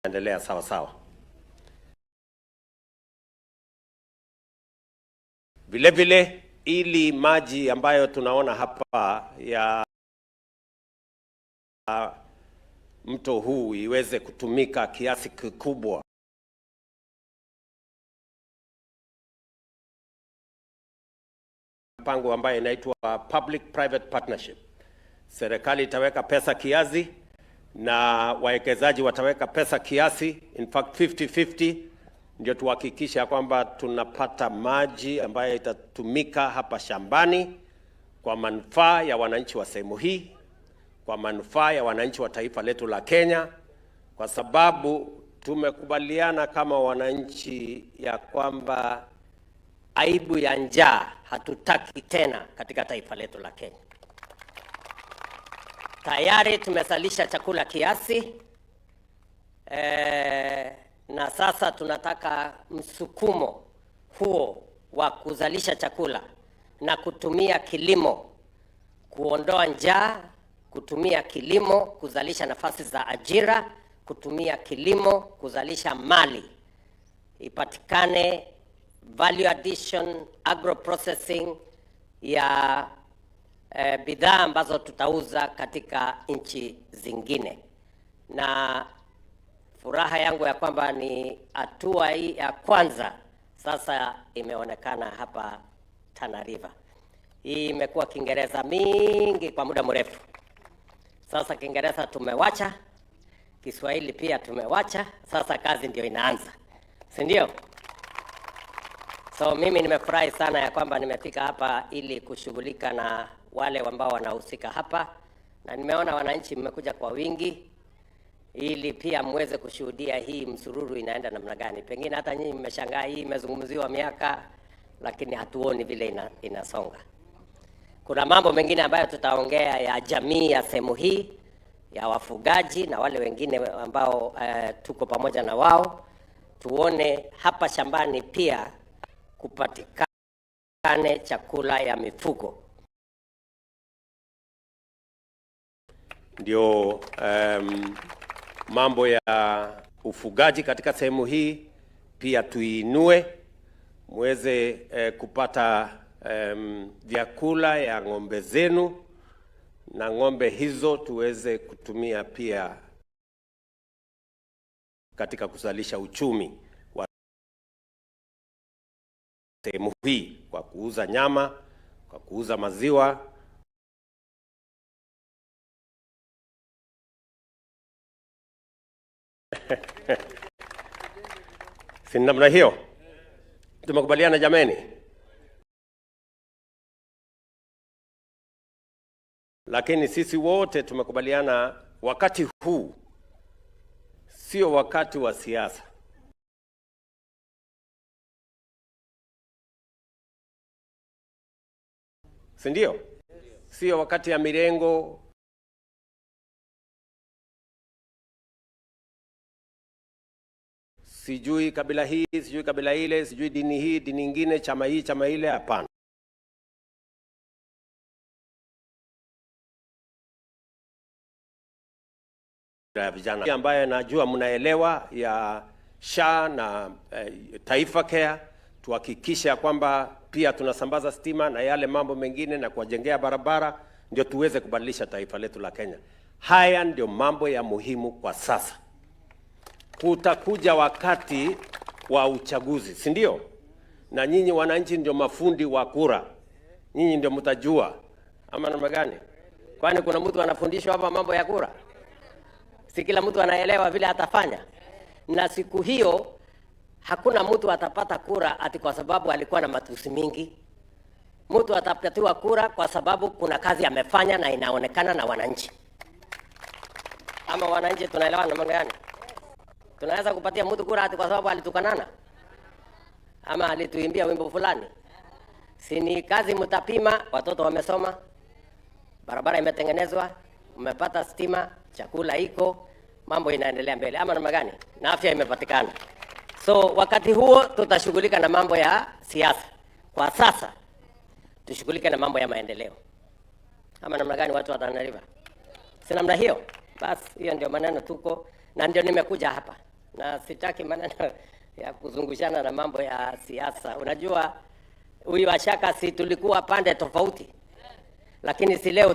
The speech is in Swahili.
endelea sawa sawa. Vile vile ili maji ambayo tunaona hapa ya mto huu iweze kutumika kiasi kikubwa, mpango ambayo inaitwa Public Private Partnership. Serikali itaweka pesa kiasi na wawekezaji wataweka pesa kiasi, in fact 50-50, ndio tuhakikisha kwamba tunapata maji ambayo itatumika hapa shambani kwa manufaa ya wananchi wa sehemu hii, kwa manufaa ya wananchi wa taifa letu la Kenya, kwa sababu tumekubaliana kama wananchi ya kwamba aibu ya njaa hatutaki tena katika taifa letu la Kenya. Tayari tumesalisha chakula kiasi, na sasa tunataka msukumo huo wa kuzalisha chakula na kutumia kilimo kuondoa njaa, kutumia kilimo kuzalisha nafasi za ajira, kutumia kilimo kuzalisha mali, ipatikane value addition, agro processing ya bidhaa ambazo tutauza katika nchi zingine. Na furaha yangu ya kwamba ni hatua hii ya kwanza sasa imeonekana hapa Tana River. Hii imekuwa Kiingereza mingi kwa muda mrefu. Sasa Kiingereza tumewacha, Kiswahili pia tumewacha, sasa kazi ndio inaanza. Si ndio? So mimi nimefurahi sana ya kwamba nimefika hapa ili kushughulika na wale ambao wanahusika hapa, na nimeona wananchi mmekuja kwa wingi ili pia muweze kushuhudia hii msururu inaenda namna gani. Pengine hata nyinyi mmeshangaa, hii imezungumziwa miaka lakini hatuoni vile inasonga. Kuna mambo mengine ambayo tutaongea ya jamii ya sehemu hii, ya wafugaji na wale wengine ambao tuko pamoja na wao, tuone hapa shambani pia kupatikane chakula ya mifugo. Ndio mambo ya ufugaji katika sehemu hii pia tuinue, muweze kupata vyakula ya ng'ombe zenu, na ng'ombe hizo tuweze kutumia pia katika kuzalisha uchumi wa sehemu hii kwa kuuza nyama, kwa kuuza maziwa. Si namna hiyo? Tumekubaliana jameni? Lakini sisi wote tumekubaliana wakati huu sio wakati wa siasa. Si ndio? Sio wakati ya mirengo, sijui kabila hii, sijui kabila ile, sijui dini hii, dini nyingine, chama hii, chama ile. Hapana. Vijana ambaye najua mnaelewa ya SHA na Taifa Care, tuhakikisha kwamba pia tunasambaza stima na yale mambo mengine na kuwajengea barabara, ndio tuweze kubadilisha taifa letu la Kenya. Haya ndio mambo ya muhimu kwa sasa. Kutakuja wakati wa uchaguzi, si ndio? Na nyinyi wananchi ndio mafundi wa kura. Nyinyi ndio mtajua ama namna gani? Kwani kuna mtu anafundishwa hapa mambo ya kura? Si kila mtu anaelewa vile atafanya. Na siku hiyo hakuna mtu atapata kura ati kwa sababu alikuwa na matusi mingi. Mtu atapatiwa kura kwa sababu kuna kazi amefanya na inaonekana na wananchi. Ama wananchi tunaelewa namna gani? Tunaweza kupatia mtu kura ati kwa sababu alitukanana ama alituimbia wimbo fulani? Si ni kazi mtapima, watoto wamesoma, barabara imetengenezwa, umepata stima, chakula iko, mambo inaendelea mbele, ama namna gani? Na afya imepatikana. So wakati huo tutashughulika na mambo ya siasa. Kwa sasa tushughulike na mambo ya maendeleo. Ama namna gani watu wa Tana River? Si namna hiyo? Basi hiyo ndio maneno tuko, na ndio nimekuja hapa. na sitaki maneno ya kuzungushana na mambo ya siasa. Unajua huyu Washaka si tulikuwa pande tofauti, lakini si leo